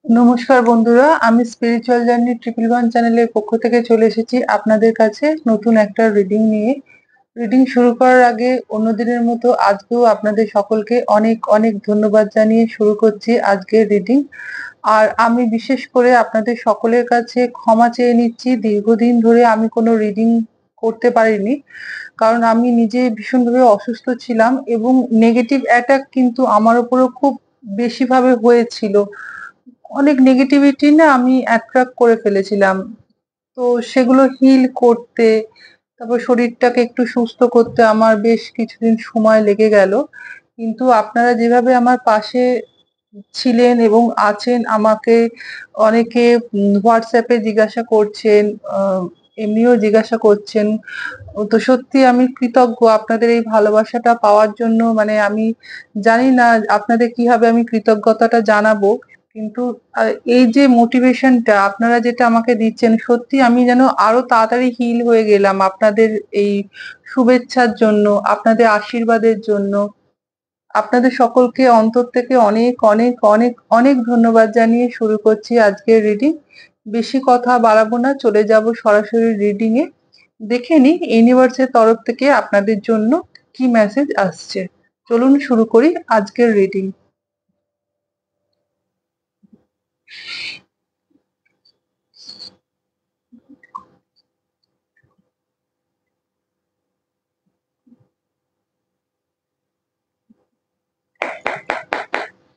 নমস্কার বন্ধুরা, আমি স্পিরিচুয়াল জার্নি 111 চ্যানেলের পক্ষ থেকে চলে এসেছি আপনাদের কাছে নতুন একটা রিডিং নিয়ে। রিডিং শুরু করার আগে অন্যদিনের মতো আজকেও আপনাদের সকলকে অনেক অনেক ধন্যবাদ জানিয়ে শুরু করছি আজকের রিডিং। আর আমি বিশেষ করে আপনাদের সকলের কাছে ক্ষমা চেয়ে নিচ্ছি, দীর্ঘদিন ধরে আমি কোনো রিডিং করতে পারিনি, কারণ আমি নিজে ভীষণভাবে অসুস্থ ছিলাম এবং নেগেটিভ অ্যাটাক কিন্তু আমার উপরও খুব বেশিভাবে হয়েছিল। অনেক নেগেটিভিটি না আমি অ্যাট্রাক্ট করে ফেলেছিলাম। তো সেগুলো হিল করতে, তারপর শরীরটাকে একটু সুস্থ করতে আমার বেশ কিছুদিন সময় লেগে গেল। কিন্তু আপনারা যেভাবে আমার পাশে ছিলেন এবং আছেন, আমাকে অনেকে WhatsApp এ জিজ্ঞাসা করছেন, আ এমনিও জিজ্ঞাসা করছেন। তো সত্যি আমি কৃতজ্ঞ আপনাদের এই ভালোবাসাটা পাওয়ার জন্য। মানে আমি জানি না আপনাদের কিভাবে আমি কৃতজ্ঞতাটা জানাবো। কিন্তু আ এই যে মোটিভেশনটা আপনারা যেটা আমাকে দিচ্ছেন, সত্যি আমি যেন আরো তাড়াতাড়ি হিল হয়ে গেলাম আপনাদের এই শুভেচ্ছার জন্য, আপনাদের আশীর্বাদের জন্য। আপনাদের সকলকে অন্তর থেকে অনেক, অনেক, অনেক, অনেক ধন্যবাদ জানিয়ে শুরু করছি আজকের রিডিং। বেশি কথা বাড়াবো না, চলে যাব সরাসরি রিডিং এ। দেখে নিই ইউনিভার্স এর তরফ থেকে আপনাদের জন্য কি মেসেজ আসছে। চলুন শুরু করি আজকের reading.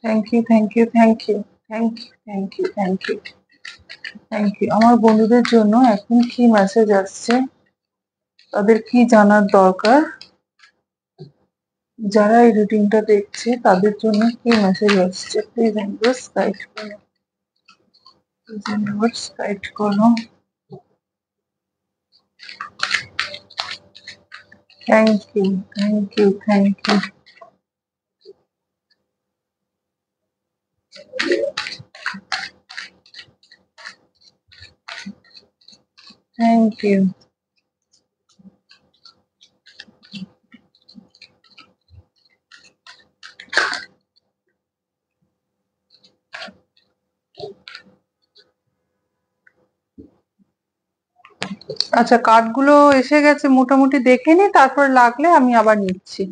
Thank you, thank you, thank you, thank you, thank you, thank you, thank you. আমার বন্ধুদের জন্য এখন কি মেসেজ আসছে, তাদের কি জানার দরকার, যারা এই রিডিংটা দেখছে তাদের জন্য কি মেসেজ আসছে, প্লিজ ইউনিভার্স গাইড করো, প্লিজ ইউনিভার্স গাইড করো। Thank you, thank you, thank you, thank you. আচ্ছা, কার্ডগুলো এসে গেছে, মোটামুটি দেখে নি, তারপর লাগলে আমি আবার নিচ্ছি।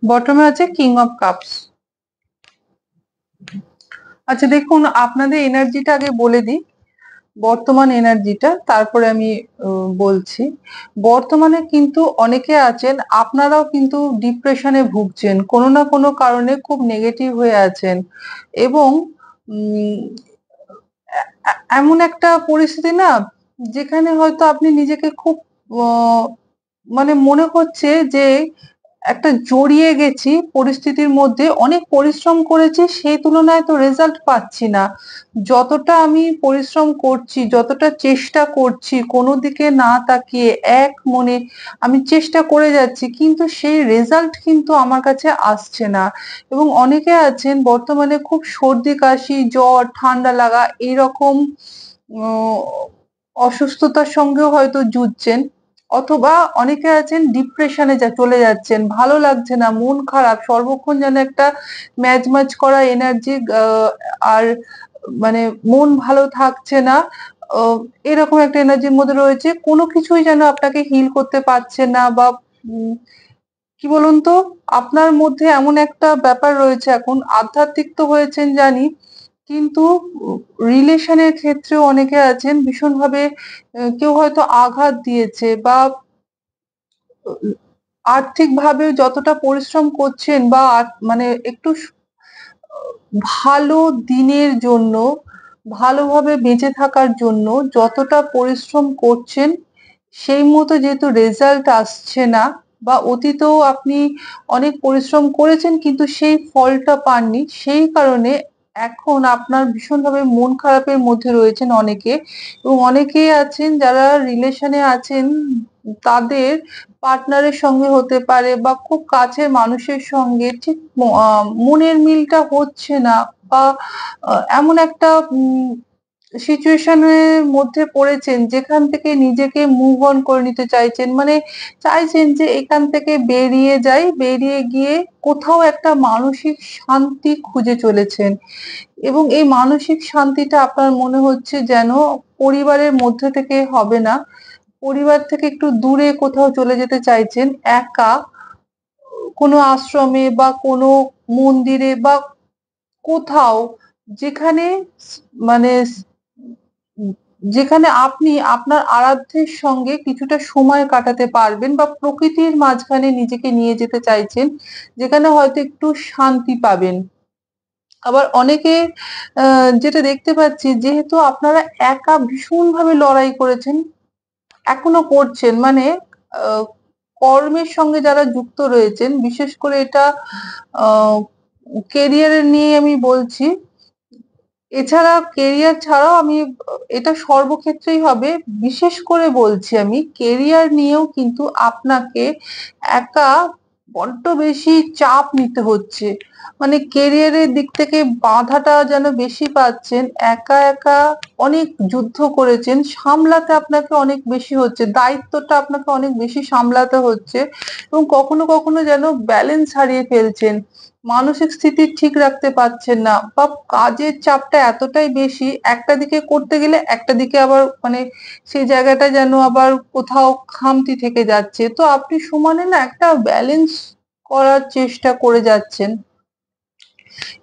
বটমে আছে কিং অফ কাপস। আচ্ছা দেখুন, আপনাদের এনার্জিটা আগে বলে দিই, বর্তমান এনার্জিটা, তারপরে আমি বলছি। বর্তমানে কিন্তু অনেকে আছেন, আপনারাও কিন্তু ডিপ্রেশনে ভুগছেন, কোনো না কোনো কারণে খুব নেগেটিভ হয়ে আছেন এবং উম, এমন একটা পরিস্থিতি না, যেখানে হয়তো আপনি নিজেকে খুব আহ, মানে মনে হচ্ছে যে একটা জড়িয়ে গেছি পরিস্থিতির মধ্যে, অনেক পরিশ্রম করেছি সেই তুলনায় তো রেজাল্ট পাচ্ছি না। যতটা আমি পরিশ্রম করছি, যতটা চেষ্টা করছি কোনো দিকে না তাকিয়ে এক মনে আমি চেষ্টা করে যাচ্ছি, কিন্তু সেই রেজাল্ট কিন্তু আমার কাছে আসছে না। এবং অনেকে আছেন বর্তমানে খুব সর্দি কাশি জ্বর ঠান্ডা লাগা এইরকম উম, অসুস্থতার সঙ্গেও হয়তো যুঝছেন, অথবা অনেকে আছেন ডিপ্রেশনে চলে যাচ্ছেন, ভালো লাগছে না, মন খারাপ, সর্বক্ষণ যেন একটা ম্যাজম্যাজ করা এনার্জি, আর মানে মন ভালো থাকছে না, আহ, এরকম একটা এনার্জির মধ্যে রয়েছে, কোনো কিছুই যেন আপনাকে হিল করতে পারছে না। বা উম, কি বলুন তো, আপনার মধ্যে এমন একটা ব্যাপার রয়েছে, এখন আধ্যাত্মিক তো হয়েছেন জানি, কিন্তু রিলেশনের ক্ষেত্রেও অনেকে আছেন ভীষণভাবে, কেউ হয়তো আঘাত দিয়েছে, বা আর্থিকভাবে যতটা পরিশ্রম করছেন, বা মানে একটু ভালো দিনের জন্য, ভালোভাবে বেঁচে থাকার জন্য যতটা পরিশ্রম করছেন, সেই মতো যেহেতু রেজাল্ট আসছে না, বা অতীতেও আপনি অনেক পরিশ্রম করেছেন কিন্তু সেই ফলটা পাননি, সেই কারণে এখন আপনার ভীষণভাবে মন খারাপের মধ্যে রয়েছেন অনেকে, এবং অনেকেই আছেন যারা রিলেশনে আছেন, তাদের পার্টনারের সঙ্গে হতে পারে বা খুব কাছের মানুষের সঙ্গে ঠিক মনের মিলটা হচ্ছে না, বা এমন একটা সিচুয়েশন এর মধ্যে পড়েছেন যেখান থেকে নিজেকে মুভ অন করে নিতে চাইছেন। মানে চাইছেন যে এখান থেকে বেরিয়ে যাই, বেরিয়ে গিয়ে কোথাও একটা মানসিক শান্তি খুঁজে চলেছেন, এবং এই মানসিক শান্তিটা আপনার মনে হচ্ছে যেন পরিবারের মধ্যে থেকে হবে না। পরিবার থেকে একটু দূরে কোথাও চলে যেতে চাইছেন, একা কোনো আশ্রমে বা কোনো মন্দিরে বা কোথাও, যেখানে মানে যেখানে আপনি আপনার আরাধ্যের সঙ্গে কিছুটা সময় কাটাতে পারবেন, বা প্রকৃতির মাঝখানে নিজেকে নিয়ে যেতে চাইছেন, যেখানে হয়তো একটু শান্তি পাবেন। আবার অনেকে যেটা দেখতে পাচ্ছি, যেহেতু আপনারা একা ভীষণভাবে লড়াই করেছেন, এখনো করছেন, মানে আ কর্মের সঙ্গে যারা যুক্ত রয়েছেন, বিশেষ করে এটা আ কেরিয়ার নিয়ে আমি বলছি। এছাড়া কেরিয়ার ছাড়াও আমি এটা সর্বক্ষেত্রেই হবে। বিশেষ করে বলছি আমি কেরিয়ার নিয়েও কিন্তু আপনাকে একা বড্ড বেশি চাপ নিতে হচ্ছে। মানে কেরিয়ারের দিক থেকে বাধাটা যেন বেশি পাচ্ছেন। একা, একা অনেক যুদ্ধ করেছেন। সামলাতে আপনাকে অনেক বেশি হচ্ছে। দায়িত্বটা আপনাকে অনেক বেশি সামলাতে হচ্ছে, এবং কখনো, কখনো যেন ব্যালেন্স হারিয়ে ফেলছেন। মানসিক স্থিতি ঠিক রাখতে পারছেন না, বা কাজের চাপটা এতটাই বেশি, একটা দিকে করতে গেলে একটা দিকে আবার মানে সেই জায়গাটা যেন আবার কোথাও খামতি থেকে যাচ্ছে। তো আপনি সমানে না একটা ব্যালেন্স করার চেষ্টা করে যাচ্ছেন।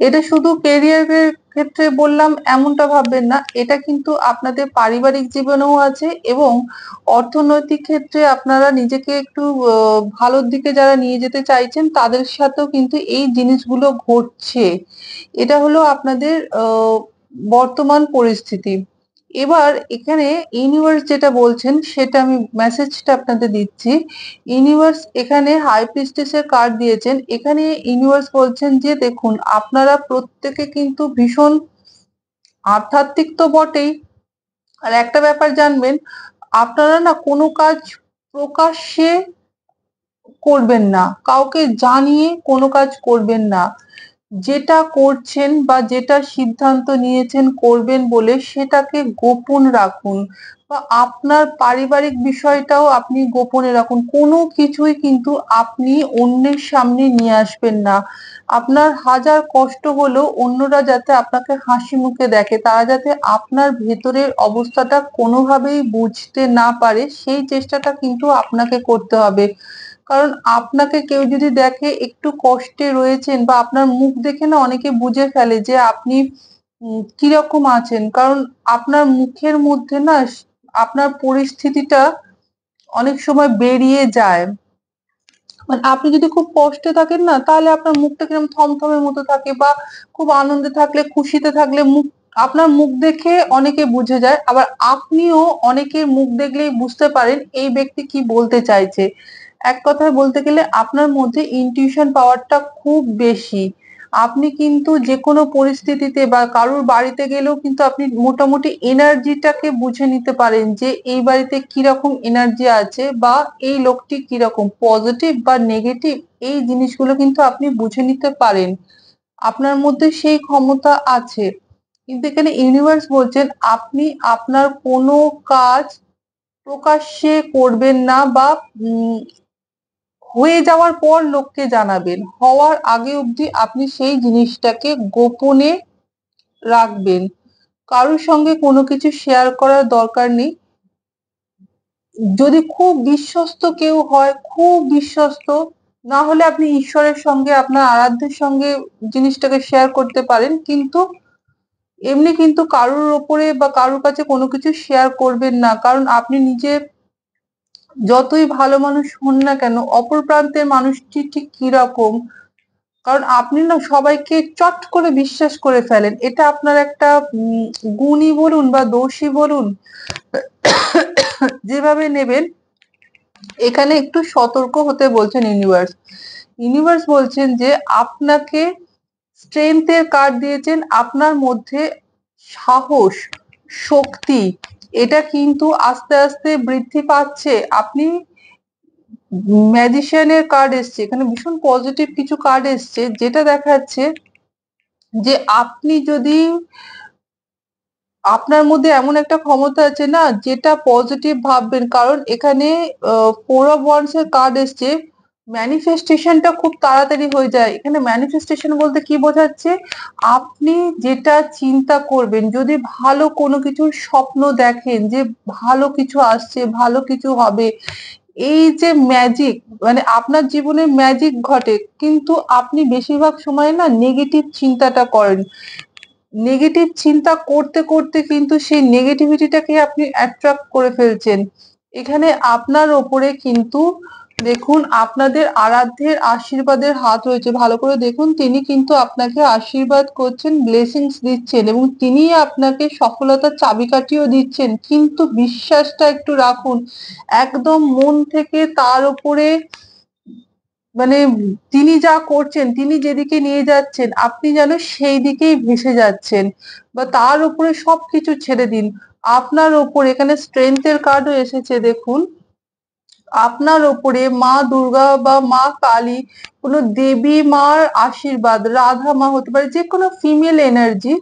এটা শুধু কেরিয়ারের ক্ষেত্রে বললাম এমনটা ভাববেন না। এটা কিন্তু আপনাদের পারিবারিক জীবনেও আছে, এবং অর্থনৈতিক ক্ষেত্রে আপনারা নিজেকে একটু ভালোর দিকে যারা নিয়ে যেতে চাইছেন, তাদের সাথেও কিন্তু এই জিনিসগুলো ঘটছে। এটা হলো আপনাদের বর্তমান পরিস্থিতি। এবার এখানে ইউনিভার্স যেটা বলছেন সেটা আমি মেসেজটা আপনাদের দিচ্ছি। ইউনিভার্স এখানে হাই প্রিস্টেস এর কার্ড দিয়েছেন। এখানে ইউনিভার্স বলছেন যে দেখুন, আপনারা প্রত্যেকে কিন্তু ভীষণ আধ্যাত্মিক তো বটেই, আর একটা ব্যাপার জানবেন, আপনারা না কোনো কাজ প্রকাশ্যে করবেন না, কাউকে জানিয়ে কোনো কাজ করবেন না। যেটা করছেন বা যেটা সিদ্ধান্ত নিয়েছেন করবেন বলে, সেটাকে গোপন রাখুন, বা আপনার পারিবারিক বিষয়টাও আপনি গোপনে রাখুন। কোনো কিছুই কিন্তু আপনি অন্যের সামনে নিয়ে আসবেন না। আপনার হাজার কষ্ট হলেও অন্যরা যাতে আপনাকে হাসি মুখে দেখে, তারা যাতে আপনার ভেতরের অবস্থাটা কোনোভাবেই বুঝতে না পারে, সেই চেষ্টাটা কিন্তু আপনাকে করতে হবে। কারণ আপনাকে কেউ যদি দেখে একটু কষ্টে রয়েছেন, বা আপনার মুখ দেখে না অনেকে বুঝে ফেলে যে আপনি কিরকম আছেন। কারণ আপনার মুখের মধ্যে না আপনার পরিস্থিতিটা অনেক সময় বেরিয়ে যায়। মানে আপনি যদি খুব কষ্টে থাকেন না, তাহলে আপনার মুখটা কিরকম থমথমের মতো থাকে, বা খুব আনন্দে থাকলে, খুশিতে থাকলে আপনার মুখ দেখে অনেকে বুঝে যায়। আবার আপনিও অনেকের মুখ দেখলেই বুঝতে পারেন এই ব্যক্তি কি বলতে চাইছে। এক কথায় বলতে গেলে আপনার মধ্যে ইনটিউশন পাওয়ারটা খুব বেশি। আপনি কিন্তু যেকোনো পরিস্থিতিতে বা কারোর বাড়িতে গেলেও কিন্তু আপনি মোটামুটি এনার্জিটাকে বুঝে নিতে পারেন যে এই বাড়িতে কিরকম এনার্জি আছে, বা এই লোকটি কিরকম পজিটিভ বা নেগেটিভ, এই জিনিসগুলো কিন্তু আপনি বুঝে নিতে পারেন। আপনার মধ্যে সেই ক্ষমতা আছে। কিন্তু এখানে ইউনিভার্স বলছেন আপনি আপনার কোনো কাজ প্রকাশ্যে করবেন না, বা হয়ে যাওয়ার পর লোককে জানাবেন। হওয়ার আগে অবধি আপনি সেই জিনিসটাকে গোপনে রাখবেন। কারোর সঙ্গে কোনো কিছু শেয়ার করার দরকার নেই। যদি খুব বিশ্বস্ত কেউ হয়, খুব বিশ্বস্ত, না হলে আপনি ঈশ্বরের সঙ্গে, আপনার আরাধ্যের সঙ্গে জিনিসটাকে শেয়ার করতে পারেন। কিন্তু এমনি কিন্তু কারোর ওপরে বা কারোর কাছে কোনো কিছু শেয়ার করবেন না। কারণ আপনি নিজে যতই ভালো মানুষ হন না কেন, অপর প্রান্তের মানুষটি ঠিক কিরকম, কারণ আপনি না সবাইকে চট করে বিশ্বাস করে ফেলেন। এটা আপনার একটা গুণই বলুন বা দোষই বলুন, যেভাবে নেবেন, এখানে একটু সতর্ক হতে বলছেন ইউনিভার্স। ইউনিভার্স বলছেন যে আপনাকে স্ট্রেংথের কার্ড দিয়েছেন। আপনার মধ্যে সাহস, শক্তি এটা কিন্তু আস্তে আস্তে বৃদ্ধি পাচ্ছে। আপনি ম্যাজিশিয়ানের কার্ড এসছে, এখানে ভীষণ পজিটিভ কিছু কার্ড এসছে, যেটা দেখাচ্ছে যে আপনি যদি আপনার মধ্যে এমন একটা ক্ষমতা আছে না যেটা পজিটিভ ভাববেন, কারণ এখানে 4 of Wands এর কার্ড এসছে। ম্যানিফেস্টেশনটা খুব তাড়াতাড়ি হয়ে যায়। এখানে ম্যানিফেস্টেশন বলতে কি বোঝাচ্ছে, আপনি যেটা চিন্তা করবেন, যদি ভালো কোনো কিছুর স্বপ্ন দেখেন যে ভালো কিছু আসছে, ভালো কিছু হবে, এই যে ম্যাজিক, মানে আপনার জীবনে ম্যাজিক ঘটে, কিন্তু আপনি বেশিরভাগ সময় না নেগেটিভ চিন্তাটা করেন। নেগেটিভ চিন্তা করতে করতে কিন্তু সেই নেগেটিভিটিটাকে আপনি অ্যাট্রাক্ট করে ফেলছেন। এখানে আপনার ওপরে কিন্তু দেখুন আপনাদের আরাধ্যের আশীর্বাদের হাত রয়েছে। ভালো করে দেখুন, তিনি কিন্তু আপনাকে আশীর্বাদ করছেন, ব্লেসিংস দিচ্ছেন, এবং তিনি আপনাকে সফলতার চাবিকাঠিও দিচ্ছেন। কিন্তু বিশ্বাসটা একটু রাখুন, একদম মন থেকে তার উপরে, মানে তিনি যা করছেন, তিনি যেদিকে নিয়ে যাচ্ছেন আপনি যেন সেই দিকেই ভেসে যাচ্ছেন, বা তার উপরে সবকিছু ছেড়ে দিন। আপনার ওপর এখানে স্ট্রেংথের কার্ডও এসেছে দেখুন। আপনার ওপরে মা দুর্গা বা মা কালী, কোনো দেবী মার আশীর্বাদ, রাধা মা হতে পারে, যে কোনো ফিমেল এনার্জি,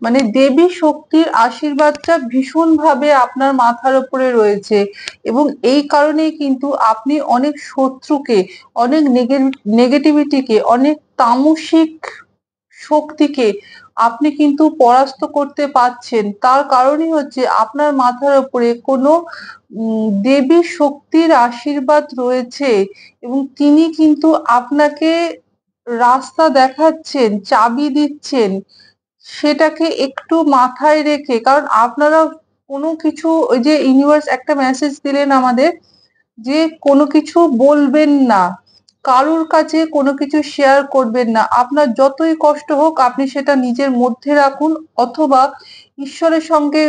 মানে দেবী শক্তির আশীর্বাদটা ভীষণ ভাবে আপনার মাথার উপরে রয়েছে। এবং এই কারণেই কিন্তু আপনি অনেক শত্রুকে, অনেক নেগেটিভিটিকে, অনেক তামসিক শক্তিকে আপনি কিন্তু পরাস্ত করতে পারছেন। তার কারণই হচ্ছে আপনার মাথার উপরে কোনো দেবী শক্তির আশীর্বাদ রয়েছে, এবং তিনি কিন্তু আপনাকে রাস্তা দেখাচ্ছেন, চাবি দিচ্ছেন। সেটাকে একটু মাথায় রেখে, কারণ আপনারা কোনো কিছু, ওই যে ইউনিভার্স একটা মেসেজ দিলেন আমাদের, যে কোনো কিছু বলবেন না, কারুর কাছে কোনো কিছু শেয়ার করবেন না। আপনার যতই কষ্ট হোক আপনি সেটা নিজের মধ্যে রাখুন, অথবা ঈশ্বরের সঙ্গে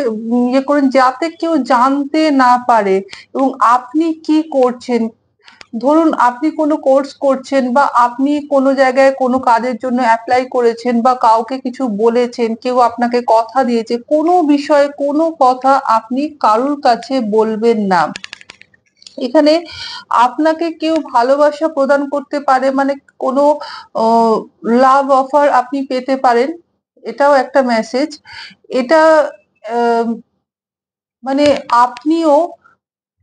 ইয়ে করুন, যাতে কেউ জানতে না পারে। এবং আপনি কি করছেন, ধরুন আপনি কোনো কোর্স করছেন, বা আপনি কোনো জায়গায় কোনো কাজের জন্য অ্যাপ্লাই করেছেন, বা কাউকে কিছু বলেছেন, কেউ আপনাকে কথা দিয়েছে, কোনো বিষয়ে কোনো কথা আপনি কারুর কাছে বলবেন না। এখানে আপনাকে কেউ ভালোবাসা প্রদান করতে পারে, মানে কোনো লাভ অফার আপনি পেতে পারেন, এটাও একটা মেসেজ। এটা আহ, মানে আপনিও,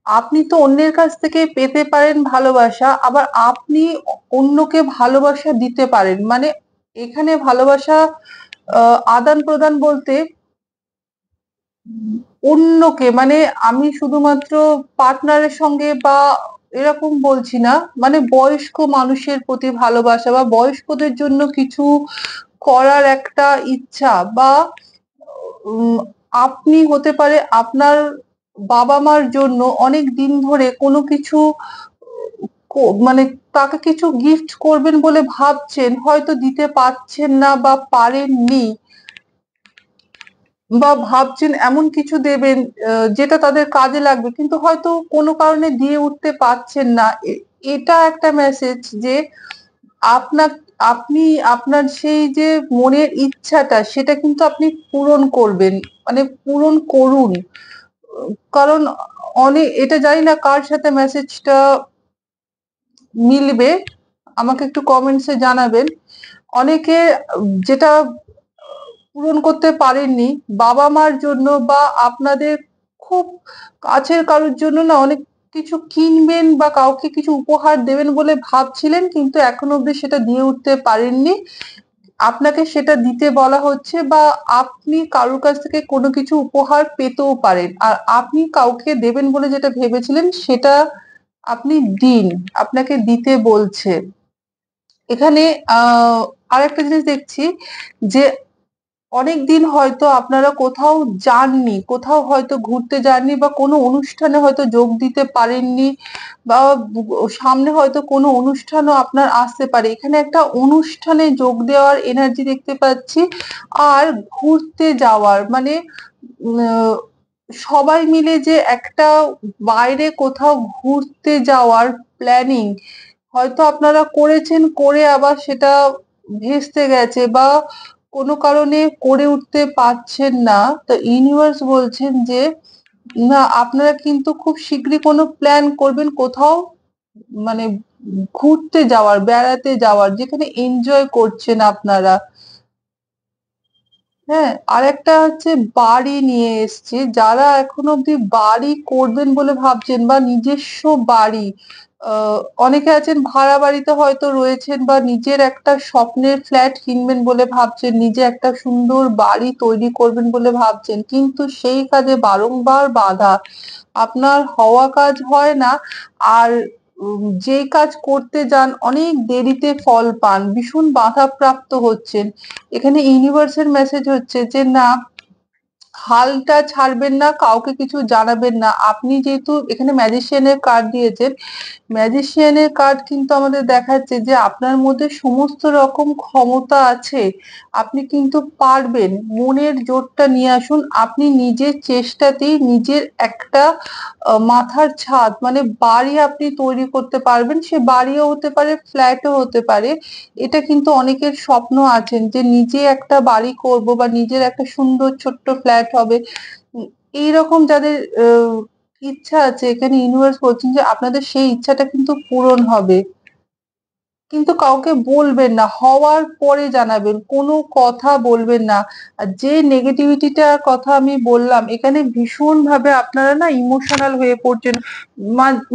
আপনি তো অন্যের কাছ থেকে পেতে পারেন ভালোবাসা, আবার আপনি অন্যকে ভালোবাসা দিতে পারেন। মানে এখানে ভালোবাসা আদান প্রদান বলতে অন্যকে, মানে আমি শুধুমাত্র পার্টনারের সঙ্গে বা এরকম বলছি না, মানে বয়স্ক মানুষের প্রতি ভালোবাসা, বা বয়স্কদের জন্য কিছু করার একটা ইচ্ছা, বা উম, আপনি হতে পারে আপনার বাবা মার জন্য অনেক দিন ধরে কোনো কিছু মানে তাকে কিছু গিফট করবেন বলে ভাবছেন, হয়তো দিতে পারছেন না বা পারেননি, বা ভাবছেন এমন কিছু দেবেন যেটা তাদের কাজে লাগবে, কিন্তু হয়তো কোনো কারণে দিয়ে উঠতে পারছেন না। এটা একটা মেসেজ যে আপনার, আপনি আপনার সেই যে মনের ইচ্ছাটা, সেটা কিন্তু আপনি পূরণ করবেন, মানে পূরণ করুন। কারণ অনেক, এটা জানি না কার সাথে মেসেজটা মিলবে, আমাকে একটু কমেন্টসে জানাবেন। অনেকে যেটা পূরণ করতে পারেননি বাবা মার জন্য, বা আপনাদের খুব কাছের কারোর জন্য না, অনেক কিছু কিনবেন বা কাউকে কিছু উপহার দেবেন বলে ভাবছিলেন, কিন্তু এখনো অব্দি সেটা দিয়ে উঠতে পারেননি। আপনাকে সেটা দিতে বলা হচ্ছে, বা আপনি কারোর কাছ থেকে কোনো কিছু উপহার পেতেও পারেন, আর আপনি কাউকে দেবেন বলে যেটা ভেবেছিলেন সেটা আপনি দিন, আপনাকে দিতে বলছে। এখানে আরেকটা জিনিস দেখছি, যে অনেকদিন হয়তো আপনারা কোথাও যাননি, কোথাও হয়তো ঘুরতে যাননি, বা কোনো অনুষ্ঠানে হয়তো যোগ দিতে পারেননি, বা সামনে হয়তো কোনো অনুষ্ঠানও আপনার আসতে পারে। এখানে একটা অনুষ্ঠানে যোগ দেওয়ার এনার্জি দেখতে পাচ্ছি, আর ঘুরতে যাওয়ার, মানে উম, সবাই মিলে যে একটা বাইরে কোথাও ঘুরতে যাওয়ার প্ল্যানিং হয়তো আপনারা করেছেন, করে আবার সেটা ভেস্তে গেছে বা কোনো কারণে করে উঠতে পারছেন না, তো ইউনিভার্স বলছেন যে না, আপনারা কিন্তু খুব শীঘ্রই কোনো প্ল্যান করবেন কোথাও, মানে ঘুরতে যাওয়ার, বেড়াতে যাওয়ার, যেখানে এনজয় করছেন আপনারা। হ্যাঁ, আরেকটা হচ্ছে বাড়ি নিয়ে এসছে। যারা এখনো অব্দি বাড়ি করবেন বলে ভাবছেন বা নিজস্ব বাড়ি, অনেকে আছেন ভাড়া বাড়িতে হয়তো রয়েছেন বা নিজের একটা স্বপ্নের ফ্ল্যাট কিনবেন বলে ভাবছেন, নিজে একটা সুন্দর বাড়ি তৈরি করবেন বলে ভাবছেন, কিন্তু সেই কাজে বারংবার বাধা, আপনার হওয়া কাজ হয় না। আর যেই কাজ করতে যান অনেক দেরিতে ফল পান, ভীষণ বাধাপ্রাপ্ত হচ্ছেন। এখানে ইউনিভার্সের মেসেজ হচ্ছে যে না, হালটা ছাড়বেন না, কাউকে কিছু জানাবেন না। আপনি যেহেতু এখানে ম্যাজিশিয়ানের কার্ড দিয়েছেন, ম্যাজিশিয়ানের কার্ড কিন্তু আমাদের দেখাচ্ছে যে আপনার মধ্যে সমস্ত রকম ক্ষমতা আছে, আপনি কিন্তু পারবেন। মনের জোরটা নিয়ে আসুন, আপনি নিজের চেষ্টাতেই নিজের একটা মাথার ছাদ, মানে বাড়ি আপনি তৈরি করতে পারবেন। সে বাড়িও হতে পারে, ফ্ল্যাটও হতে পারে। এটা কিন্তু অনেকের স্বপ্ন আছেন যে নিজে একটা বাড়ি করব বা নিজের একটা সুন্দর ছোট্ট ফ্ল্যাট হবে। এইরকম যাদের ইচ্ছা আছে, এখানে ইউনিভার্স বলছেন যে আপনাদের সেই ইচ্ছাটা কিন্তু পূরণ হবে। কিন্তু কাউকে বলবেন না, হওয়ার পরে জানাবেন, কোনো কথা বলবেন না। আর যে নেগেটিভিটিটার কথা আমি বললাম, এখানে ভীষণ ভাবে আপনারা না ইমোশনাল হয়ে পড়ছেন।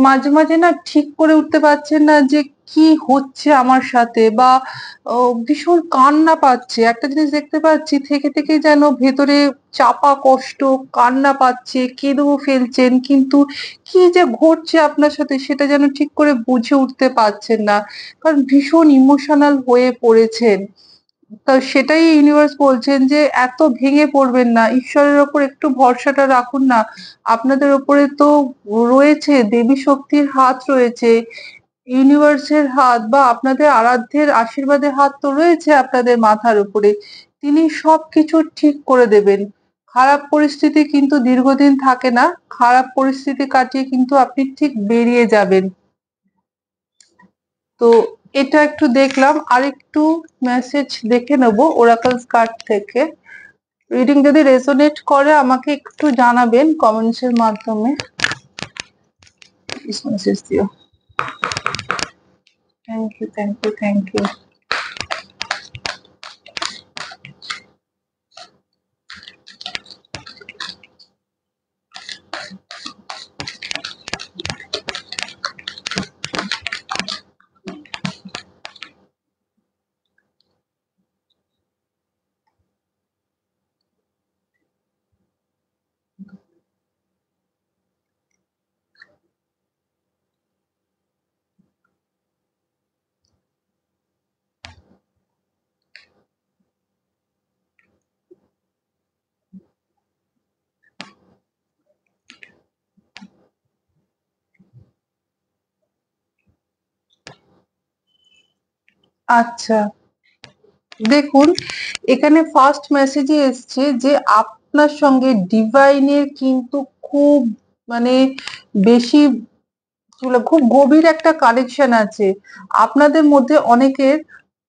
মাঝে মাঝে না ঠিক করে উঠতে পারছেন না যে কি হচ্ছে আমার সাথে, বা ভীষণ কান্না পাচ্ছে। একটা জিনিস দেখতে পাচ্ছি, থেকে থেকে যেন ভেতরে চাপা কষ্ট, কান্না পাচ্ছে, কেঁদেও ফেলছেন, কিন্তু কি যে ঘটছে আপনার সাথে সেটা যেন ঠিক করে বুঝে উঠতে পারছেন না, কারণ ভীষণ ইমোশনাল হয়ে পড়েছেন। তা সেটাই ইউনিভার্স বলছেন যে এত ভেঙে পড়বেন না, ঈশ্বরের ওপর একটু ভরসাটা রাখুন না। আপনাদের ওপরে তো রয়েছে দেবী শক্তির হাত রয়েছে, ইউনিভার্সের হাত বা আপনাদের আরাধ্যের আশীর্বাদের হাত তো রয়েছে আপনাদের মাথার উপরে। তিনি সবকিছু ঠিক করে দেবেন। খারাপ পরিস্থিতি কিন্তু দীর্ঘদিন থাকে না, খারাপ পরিস্থিতি কাটিয়ে কিন্তু আপনি ঠিক বেরিয়ে যাবেন। তো এটা একটু দেখলাম, আরেকটু মেসেজ দেখে নেবো ওরাকলস কার্ড থেকে। রিডিং যদি রেজোনেট করে আমাকে একটু জানাবেন কমেন্টস এর মাধ্যমে। মেসেজ দিও। Thank you, thank you, thank you. আচ্ছা, দেখুন এখানে ফার্স্ট মেসেজে এসছে যে আপনার সঙ্গে ডিভাইনের কিন্তু খুব, মানে বেশি খুব গভীর একটা কানেকশন আছে। আপনাদের মধ্যে অনেকের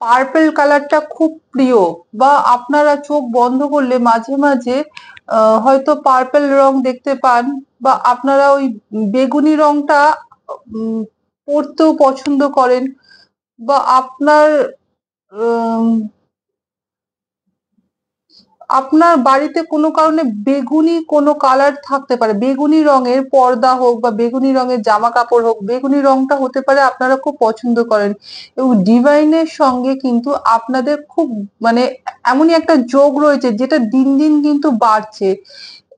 পার্পল কালারটা খুব প্রিয়, বা আপনারা চোখ বন্ধ করলে মাঝে মাঝে হয়তো পার্পল রং দেখতে পান, বা আপনারা ওই বেগুনি রংটা উম, পরতেও পছন্দ করেন, বা আপনার উম, আপনার বাড়িতে কোনো কারণে বেগুনি কোনো কালার থাকতে পারে, বেগুনি রঙের পর্দা হোক বা বেগুনি রঙের জামা কাপড় হোক, বেগুনি রংটা হতে পারে আপনারা খুব পছন্দ করেন। এবং ডিভাইনের সঙ্গে কিন্তু আপনাদের খুব, মানে এমনই একটা যোগ রয়েছে যেটা দিন দিন কিন্তু বাড়ছে।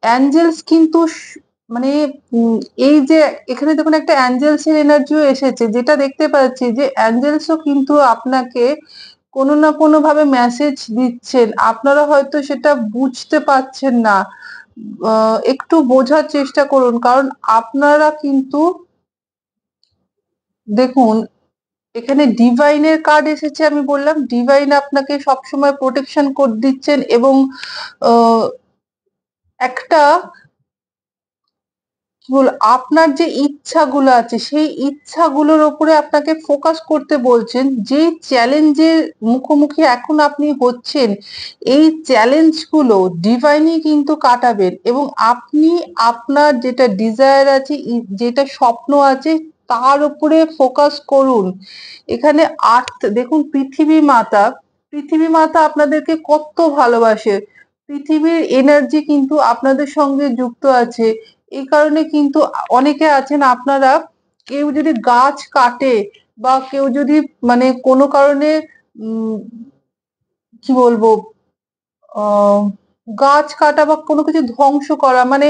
অ্যাঞ্জেলস কিন্তু মানে উম, এই যে এখানে দেখুন একটা অ্যাঞ্জেলস এর এনার্জিও এসেছে, যেটা দেখতে পাচ্ছি যে অ্যাঞ্জেলসও কিন্তু আপনাকে কোনো না কোনো ভাবে মেসেজ দিচ্ছেন, আপনারা হয়তো সেটা বুঝতে পারছেন না। একটু বোঝার চেষ্টা করুন, কারণ আপনারা কিন্তু দেখুন এখানে ডিভাইনের কার্ড এসেছে, আমি বললাম ডিভাইন আপনাকে সবসময় প্রোটেকশন করে দিচ্ছেন, এবং আহ, একটা বলবো, আপনার যে ইচ্ছাগুলো আছে সেই ইচ্ছাগুলোর উপরে আপনাকে ফোকাস করতে বলছেন। যে চ্যালেঞ্জের মুখোমুখি এখন আপনি হচ্ছেন, এই চ্যালেঞ্জগুলো ডিভাইনই কিন্তু কাটাবেন, এবং আপনি আপনার যেটা ডিজায়ার আছে, যেটা স্বপ্ন আছে, তার উপরে ফোকাস করুন। এখানে দেখুন, পৃথিবী মাতা আপনাদেরকে কত ভালোবাসে। পৃথিবীর এনার্জি কিন্তু আপনাদের সঙ্গে যুক্ত আছে। এই কারণে কিন্তু অনেকে আছেন, আপনারা কেউ যদি গাছ কাটে বা কেউ যদি মানে কোনো কারণে উম কি বলবো, আহ গাছ কাটা বা কোনো কিছু ধ্বংস করা, মানে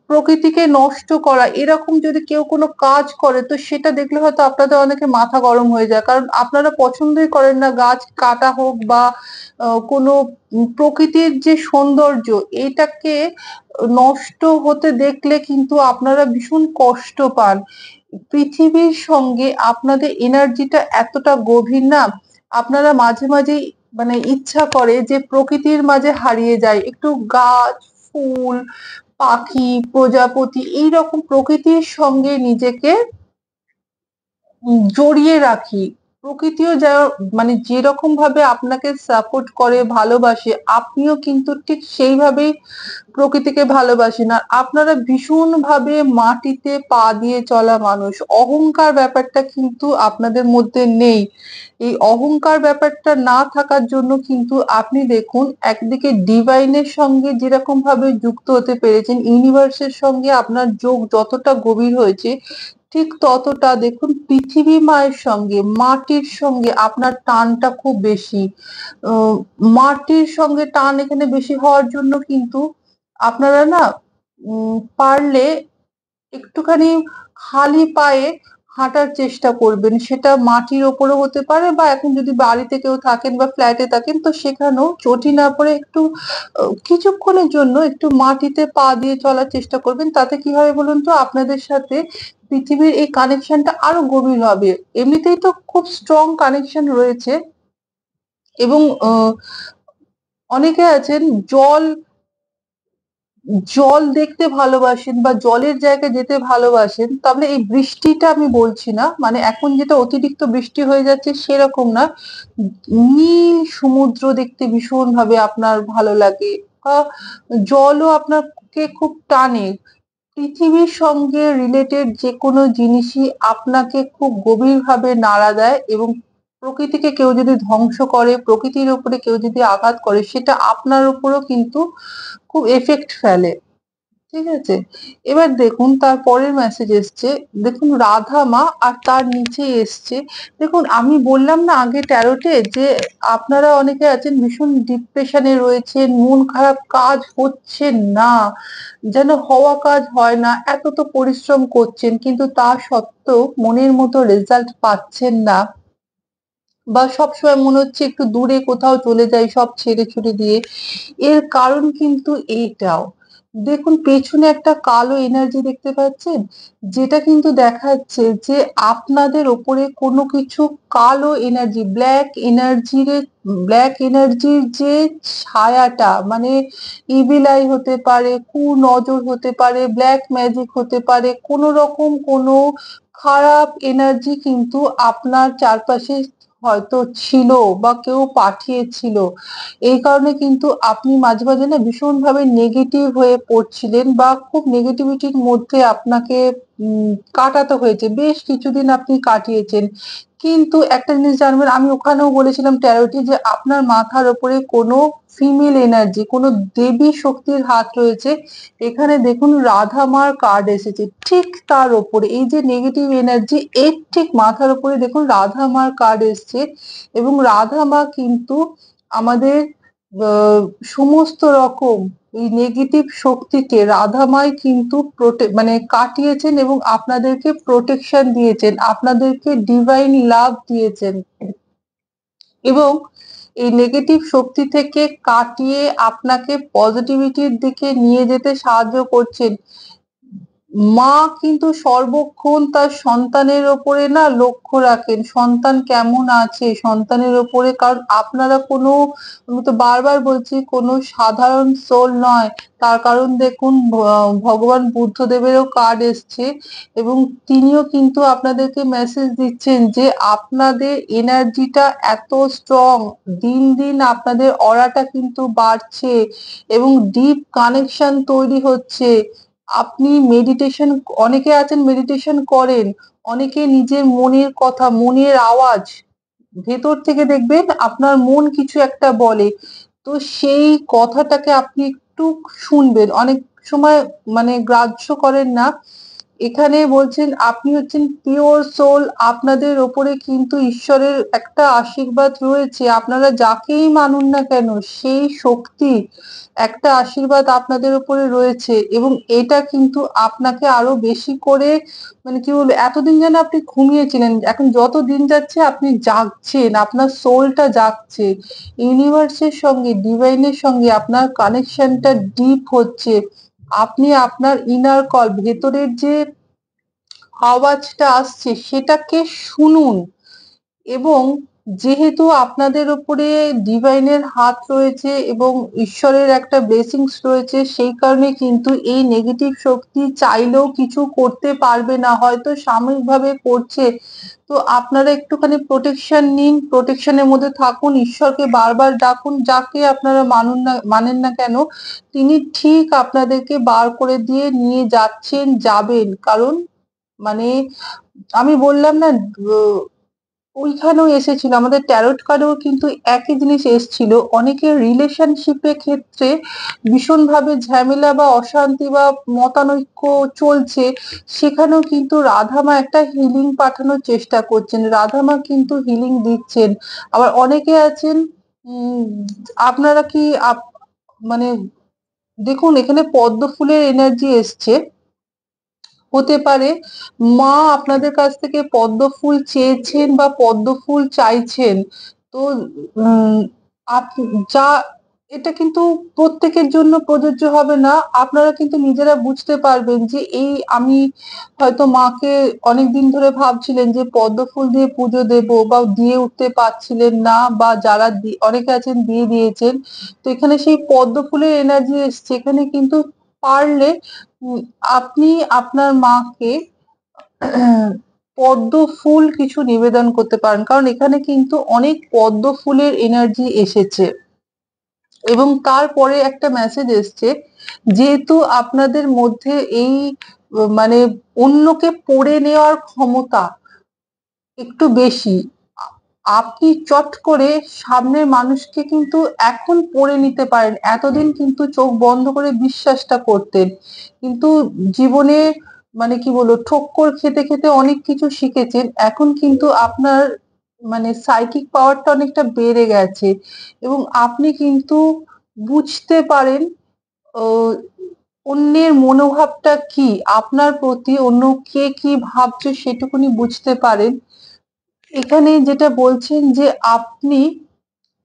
প্রকৃতিকে নষ্ট করা, এরকম যদি কেউ কোনো কাজ করে, তো সেটা দেখলে হয়তো আপনাদের অনেকে মাথা গরম হয়ে যায়। কারণ আপনারা পছন্দই করেন না গাছ কাটা হোক বা কোনো প্রকৃতির যে সৌন্দর্য, এটাকে নষ্ট হতে দেখলে কিন্তু আপনারা ভীষণ কষ্ট পান। পৃথিবীর সঙ্গে আপনাদের এনার্জিটা এতটা গভীর না, আপনারা মাঝে মাঝেই মানে ইচ্ছা করে যে প্রকৃতির মাঝে হারিয়ে যায়, একটু গাছ, ফুল, পাখি, প্রজাপতি, এইরকম প্রকৃতির সঙ্গে নিজেকে জড়িয়ে রাখি। প্রকৃতিও যা মানে যেরকম ভাবে আপনাকে সাপোর্ট করে, ভালোবাসে, আপনিও কিন্তু ঠিক সেইভাবেই প্রকৃতিকে ভালোবাসেন। আর আপনারা ভীষণ ভাবে মাটিতে পা দিয়ে চলা মানুষ, অহংকার ব্যাপারটা কিন্তু আপনাদের মধ্যে নেই। এই অহংকার ব্যাপারটা না থাকার জন্য কিন্তু আপনি দেখুন, একদিকে ডিভাইনের সঙ্গে যেরকম ভাবে যুক্ত হতে পেরেছেন, ইউনিভার্সের সঙ্গে আপনার যোগ যতটা গভীর হয়েছে, ঠিক ততটা দেখুন পৃথিবী মায়ের সঙ্গে, মাটির সঙ্গে আপনার টানটা খুব বেশি। মাটির সঙ্গে টান এখানে বেশি হওয়ার জন্য কিন্তু আপনারা না পারলে একটুখানি খালি পায়ে হাঁটার চেষ্টা করবেন। সেটা মাটির ওপরে হতে পারে, বা এখন যদি বাড়িতে কেউ থাকেন বা ফ্ল্যাটে থাকেন, তো সেখানেও চটি না পরে একটু কিছুক্ষণের জন্য একটু মাটিতে পা দিয়ে চলার চেষ্টা করবেন। তাতে কি হবে বলুন তো, আপনাদের সাথে পৃথিবীর এই কানেকশনটা আরো গভীর হবে। এমনিতেই তো খুব স্ট্রং কানেকশন রয়েছে। এবং অনেকে আছেন জল জল দেখতে ভালোবাসেন বা জলের জায়গায় যেতে ভালোবাসেন, তবে এই বৃষ্টিটা আমি বলছি না, মানে এখন যেটা অতিরিক্ত বৃষ্টি হয়ে যাচ্ছে সেরকম না। নীল সমুদ্র দেখতে ভীষণ ভাবে আপনার ভালো লাগে, বা জলও আপনাকে খুব টানে। পৃথিবীর সঙ্গে রিলেটেড যে কোনো জিনিসই আপনাকে খুব গভীরভাবে নাড়া দেয়, এবং প্রকৃতিকে কেউ যদি ধ্বংস করে, প্রকৃতির উপরে কেউ যদি আঘাত করে, সেটা আপনার উপরও কিন্তু খুব এফেক্ট ফেলে। ঠিক আছে? এবার দেখুন তার পরের মেসেজ এসছে। দেখুন রাধা মা, আর তার নিচে এসছে, দেখুন আমি বললাম না আগে ট্যারোটে যে আপনারা অনেকে আছেন ভীষণ ডিপ্রেশনে রয়েছেন, মন খারাপ, কাজ হচ্ছে না, যেন হওয়া কাজ হয় না, এত তো পরিশ্রম করছেন কিন্তু তা সত্ত্বেও মনের মতো রেজাল্ট পাচ্ছেন না, বা সবসময় মনে হচ্ছে একটু দূরে কোথাও চলে যাই সব ছেড়ে ছুড়ে দিয়ে। এর কারণ কিন্তু এইটাও। দেখুন পেছনে একটা কালো এনার্জি দেখতে পাচ্ছেন, যেটা কিন্তু দেখাচ্ছে যে আপনাদের ওপরে কোনো কিছু কালো এনার্জি, ব্ল্যাক এনার্জির যে ছায়াটা, মানে ইভিল আই হতে পারে, কুনজর হতে পারে, ব্ল্যাক ম্যাজিক হতে পারে, কোনো রকম কোনো খারাপ এনার্জি কিন্তু আপনার চারপাশে হয়তো ছিল বা কেউ পাঠিয়েছিল। এই কারণে কিন্তু আপনি মাঝে মাঝে না ভীষণ ভাবে নেগেটিভ হয়ে পড়ছিলেন, বা খুব নেগেটিভিটির মধ্যে আপনাকে কাটাতে হয়েছে, বেশ কিছুদিন আপনি কাটিয়েছেন। কিন্তু একটা জিনিস জানবেন, আমি ওখানেও বলেছিলাম ট্যারোটি, যে আপনার মাথার ওপরে কোনো ফিমেল এনার্জি, কোনো দেবী শক্তির হাত রয়েছে। এখানে দেখুন রাধা মার কার্ড এসেছে, ঠিক তার ওপরে এই যে নেগেটিভ এনার্জি, এর ঠিক মাথার ওপরে দেখুন রাধা মার কার্ড এসছে। এবং রাধা মা কিন্তু আমাদের সমস্ত রকম এই নেগেটিভ শক্তিকে রাধামাই কিন্তু মানে কাটিয়েছেন, এবং আপনাদেরকে প্রোটেকশন দিয়েছেন, আপনাদেরকে ডিভাইন লাভ দিয়েছেন, এবং এই নেগেটিভ শক্তি থেকে কাটিয়ে আপনাকে পজিটিভিটির দিকে নিয়ে যেতে সাহায্য করছেন। মা কিন্তু সর্বক্ষণ তার সন্তানের ওপরে না লক্ষ্য রাখেন, সন্তান কেমন আছে সন্তানের ওপরে। কারণ আপনারা কোনো, আমি তো বারবার বলছি, কোনো সাধারণ সোল নয়। তার কারণ দেখুন, ভগবান বুদ্ধদেবেরও কার্ড এসছে এবং তিনিও কিন্তু আপনাদেরকে মেসেজ দিচ্ছেন যে আপনাদের এনার্জিটা এত স্ট্রং, দিন দিন আপনাদের অরাটা কিন্তু বাড়ছে এবং ডিপ কানেকশন তৈরি হচ্ছে। আপনি মেডিটেশন, অনেকে আছেন মেডিটেশন করেন, অনেকে নিজের মনের কথা, মনের আওয়াজ ভেতর থেকে দেখবেন আপনার মন কিছু একটা বলে, তো সেই কথাটাকে আপনি একটু শুনবেন। অনেক সময় মানে গ্রাহ্য করেন না। এখানে বলছেন আপনি হচ্ছেন পিওর সোল, আপনাদের ওপরে কিন্তু ঈশ্বরের একটা আশীর্বাদ রয়েছে। আপনারা যাকেই মানুন না কেন, সেই শক্তি, একটা আশীর্বাদ আপনাদের উপরে রয়েছে এবং এটা কিন্তু আপনাকে আরো বেশি করে, মানে কি বলবো, এতদিন যেন আপনি ঘুমিয়েছিলেন, এখন যত দিন যাচ্ছে আপনি জাগছেন, আপনার সোলটা জাগছে, ইউনিভার্সের সঙ্গে, ডিভাইনের সঙ্গে আপনার কানেকশনটা ডিপ হচ্ছে। আপনি আপনার ইনার কল, ভেতরের যে আওয়াজটা আসছে সেটাকে শুনুন। এবং যেহেতু আপনাদের উপরে ডিভাইনের হাত রয়েছে এবং ঈশ্বরের একটা ব্লেসিংস রয়েছে, সেই কারণে কিন্তু এই নেগেটিভ শক্তি চাইলেও কিছু করতে পারবে না, হয়তো সাময়িকভাবে করছে। তো আপনারা একটুখানি প্রোটেকশন নিন, প্রোটেকশনের মধ্যে থাকুন, ঈশ্বরকে বারবার ডাকুন, যাকে আপনারা মানেন না কেন তিনি ঠিক আপনাদেরকে বার করে দিয়ে নিয়ে যাচ্ছেন, যাবেন। কারণ মানে আমি বললাম না, ওইখানেও এসেছিল, আমাদের ট্যারোট কার্ডেও কিন্তু একই জিনিস এসেছিল। অনেকের রিলেশনশিপের ক্ষেত্রে ভীষণভাবে ঝামেলা বা অশান্তি বা মতানৈক্য চলছে, সেখানেও কিন্তু রাধামা একটা হিলিং পাঠানোর চেষ্টা করছেন, রাধামা কিন্তু হিলিং দিচ্ছেন। আবার অনেকে আছেন, উম আপনারা কি মানে দেখুন এখানে পদ্ম ফুলের এনার্জি এসছে, হতে পারে মা আপনাদের কাছ থেকে পদ্ম ফুল চেয়েছেন বা পদ্ম ফুল চাইছেন। তো উম যা, এটা কিন্তু প্রত্যেকের জন্য প্রযোজ্য হবে না। আপনারা কিন্তু নিজেরা বুঝতে পারবেন যে এই আমি হয়তো মাকে অনেকদিন ধরে ভাবছিলেন যে পদ্ম ফুল দিয়ে পুজো দেব বা দিয়ে উঠতে পারছিলেন না, বা যারা অনেকে আছেন দিয়ে দিয়েছেন। তো এখানে সেই পদ্ম ফুলের এনার্জি এসছে। এখানে কিন্তু পারলে উম আপনি আপনার মাকে পদ্ম ফুল কিছু নিবেদন করতে পারেন, কারণ এখানে কিন্তু অনেক পদ্ম ফুলের এনার্জি এসেছে। এবং তারপরে একটা মেসেজ এসছে, যেহেতু আপনাদের মধ্যে এই মানে অন্যকে পড়ে নেওয়ার ক্ষমতা একটু বেশি, আপনি চট করে সামনের মানুষকে কিন্তু এখন পড়ে নিতে পারেন। এতদিন কিন্তু চোখ বন্ধ করে বিশ্বাসটা করতেন, কিন্তু জীবনে মানে কি বলবো, ঠক্কর খেতে খেতে অনেক কিছু শিখেছেন। এখন কিন্তু আপনার মানে সাইকিক পাওয়ারটা অনেকটা বেড়ে গেছে এবং আপনি কিন্তু বুঝতে পারেন অন্যের মনোভাবটা কি, আপনার প্রতি অন্য কে কি ভাবছে সেটুকুনি বুঝতে পারেন। এখানে যেটা বলছেন যে আপনি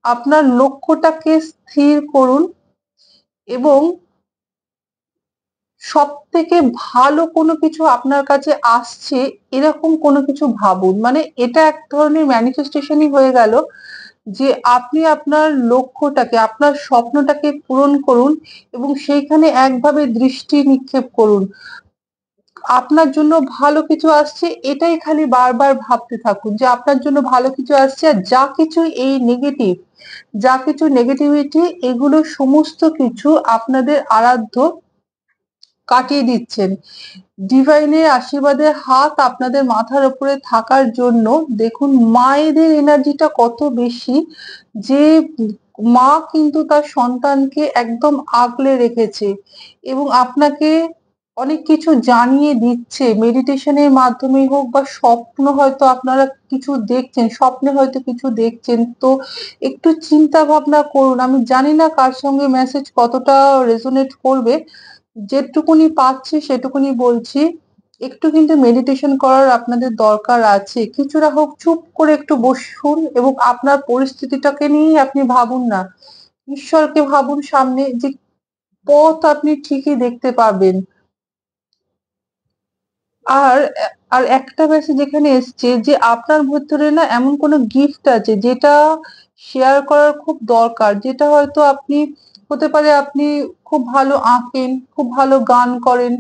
আপনার লক্ষ্যটাকে স্থির করুন এবং সবথেকে ভালো কোনো কিছু আপনার কাছে আসছে এরকম কোনো কিছু ভাবুন। মানে এটা এক ধরনের ম্যানিফেস্টেশনই হয়ে গেল যে আপনি আপনার লক্ষ্যটাকে, আপনার স্বপ্নটাকে পূরণ করুন এবং সেইখানে একভাবে দৃষ্টি নিক্ষেপ করুন। আপনার জন্য ভালো কিছু আসছে, এটাই খালি বারবার ভাবতে থাকুন যে আপনার জন্য ভালো কিছু আসছে। আর যা কিছু এই নেগেটিভ, যা কিছু নেগেটিভিটি, এগুলো সমস্ত কিছু আপনাদের আরাধ্য কাটিয়ে দিচ্ছেন। ডিভাইনের আশীর্বাদের হাত আপনাদের মাথার উপরে থাকার জন্য দেখুন মায়েদের এনার্জিটা কত বেশি, যে মা কিন্তু তার সন্তানকে একদম আগলে রেখেছে এবং আপনাকে অনেক কিছু জানিয়ে দিচ্ছে, মেডিটেশনের মাধ্যমে হোক বা স্বপ্ন, হয়তো আপনারা কিছু দেখছেন, স্বপ্নে হয়তো কিছু দেখছেন। তো একটু চিন্তা ভাবনা করুন। আমি জানি না কার সঙ্গে মেসেজ কতটা রেজোনেট করবে, যেটুকুনি পাচ্ছি সেটুকুনি বলছি। একটু কিন্তু মেডিটেশন করার আপনাদের দরকার আছে, কিছুটা হোক চুপ করে একটু বসুন এবং আপনার পরিস্থিতিটাকে নিয়েই আপনি ভাবুন না, ঈশ্বরকে ভাবুন সামনে, যে পথ আপনি ঠিকই দেখতে পাবেন। আর আর একটা মেসেজ এখানে এসছে যে আপনার ভেতরে না এমন কোনো গিফট আছে যেটা শেয়ার করার খুব দরকার, যেটা হয়তো আপনি, হতে পারে আপনি খুব ভালো আঁকেন, খুব ভালো গান করেন,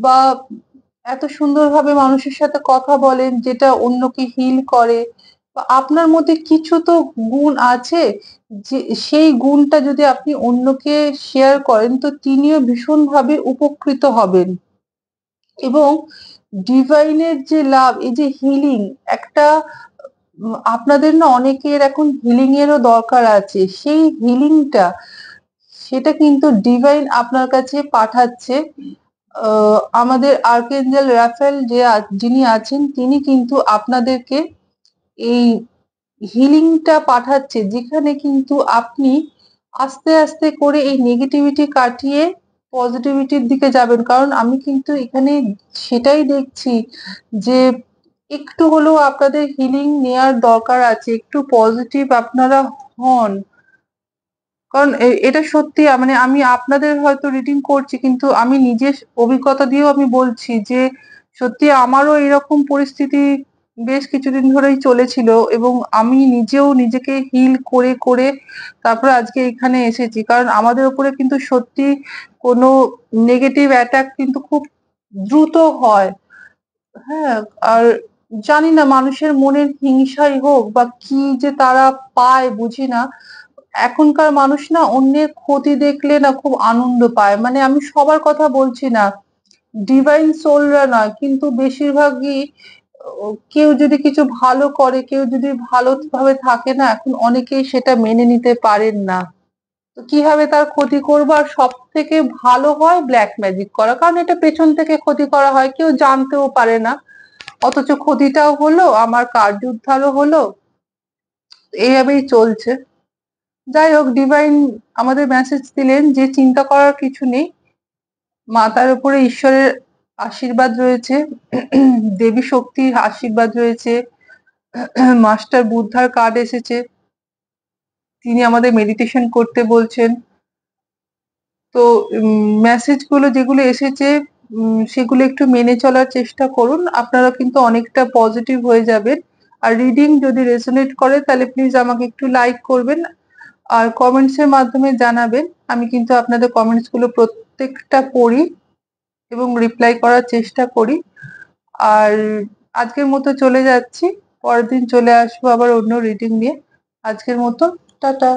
বা এত সুন্দরভাবে মানুষের সাথে কথা বলেন যেটা অন্যকে হিল করে, বা আপনার মধ্যে কিছু তো গুণ আছে, যে সেই গুণটা যদি আপনি অন্যকে শেয়ার করেন তো তিনিও ভীষণভাবে উপকৃত হবেন। এবং ডিভাইনের যে লাভ, এই যে হিলিং, একটা আপনাদের না অনেকের এখন হিলিং এরও দরকার আছে, সেই হিলিংটা সেটা কিন্তু ডিভাইন আপনার কাছে পাঠাচ্ছে। আমাদের আর্কেঞ্জেল রাফেল যিনি আছেন তিনি কিন্তু আপনাদেরকে এই হিলিংটা পাঠাচ্ছে, যেখানে কিন্তু আপনি আস্তে আস্তে করে এই নেগেটিভিটি কাটিয়ে পজিটিভিটির দিকে যাবেন। কারণ আমি কিন্তু এখানে সেটাই দেখছি যে একটু হলেও আপনাদের হিলিং নেয়ার দরকার আছে, একটু পজিটিভ আপনারা হন। কারণ এটা সত্যি, মানে আমি আপনাদের হয়তো রিডিং করছি কিন্তু আমি নিজের অভিজ্ঞতা দিয়েও আমি বলছি যে সত্যি আমারও এরকম পরিস্থিতি বেশ কিছুদিন ধরেই চলেছিল, এবং আমি নিজেও নিজেকে হিল করে করে তারপরে আজকে এখানে এসেছি। কারণ আমাদের উপরে কিন্তু সত্যি কোনো নেগেটিভ অ্যাটাক কিন্তু খুব দ্রুত হয়। হ্যাঁ, আর জানি না মানুষের মনের হিংসাই হোক বা কি যে তারা পায় বুঝি না। এখনকার মানুষ না অন্যের ক্ষতি দেখলে না খুব আনন্দ পায়। মানে আমি সবার কথা বলছি না, ডিভাইন সোলরা নয়, কিন্তু বেশিরভাগই কেউ যদি কিছু ভালো করে, কেউ যদি ভালোভাবে থাকে না, এখন অনেকেই সেটা মেনে নিতে পারেন না। তো কিভাবে তার ক্ষতি করবো, আর সব থেকে ভালো হয় ব্ল্যাক ম্যাজিক করা, কারণ এটা পেছন থেকে ক্ষতি করা হয়, কেউ জানতেও পারে না, অথচ ক্ষতিটাও হলো, আমার কার্য উদ্ধারও হলো, এইভাবেই চলছে। যাই হোক, ডিভাইন আমাদের মেসেজ দিলেন যে চিন্তা করার কিছু নেই, মাতার উপরে ঈশ্বরের আশীর্বাদ রয়েছে, দেবী শক্তির আশীর্বাদ রয়েছে, মাস্টার বুদ্ধার কার্ড এসেছে, তিনি আমাদের মেডিটেশন করতে বলছেন। তো মেসেজ গুলো যেগুলো এসেছে সেগুলো একটু মেনে চলার চেষ্টা করুন, আপনারা কিন্তু অনেকটা পজিটিভ হয়ে যাবেন। আর রিডিং যদি রেজোনেট করে তাহলে প্লিজ আমাকে একটু লাইক করবেন, আর কমেন্টস এর মাধ্যমে জানাবেন। আমি কিন্তু আপনাদের কমেন্টস গুলো প্রত্যেকটা পড়ি এবং রিপ্লাই করার চেষ্টা করি। আর আজকের মতো চলে যাচ্ছি, পরের দিন চলে আসবো আবার অন্য রিডিং নিয়ে। আজকের মতো টাটা।